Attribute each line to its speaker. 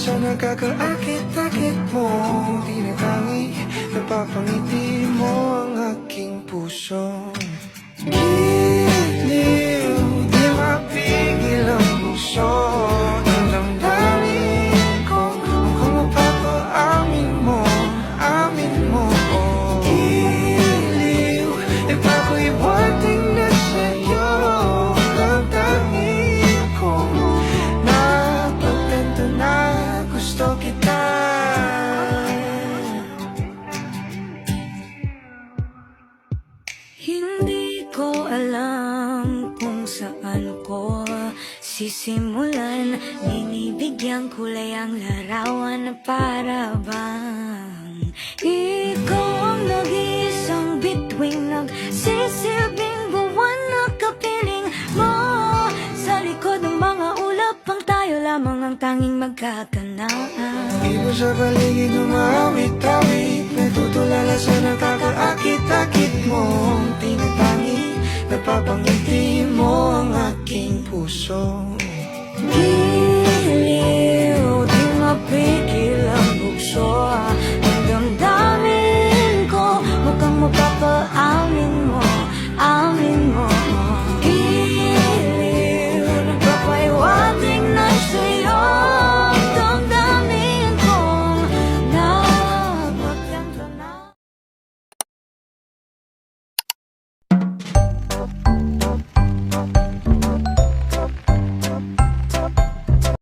Speaker 1: sa nakakaakit-akit mo. Tinatangi, napapangiti mo ang aking puso. Giliw, di mapigil ang puso ng damdamin ko. Kung mapapaamin mo, amin mo. Giliw, ako'y wanting na sa'yo. Damdamin ko, napagtanto na gusto kita.
Speaker 2: Hindi ko alam kung saan ko sisimulan. Binibigyang kulay ang larawan na para bang ikaw ang nag-iisang bituing, nagsisilbing buwan na kapiling mo. Sa likod ng mga ulap ang tayo lamang ang tanging magkakanaan.
Speaker 1: Ibo sa paligid umawit-awit, natutulala sa nakakaakit-akit mo. Tinatangi, napapangiti mo ang aking puso.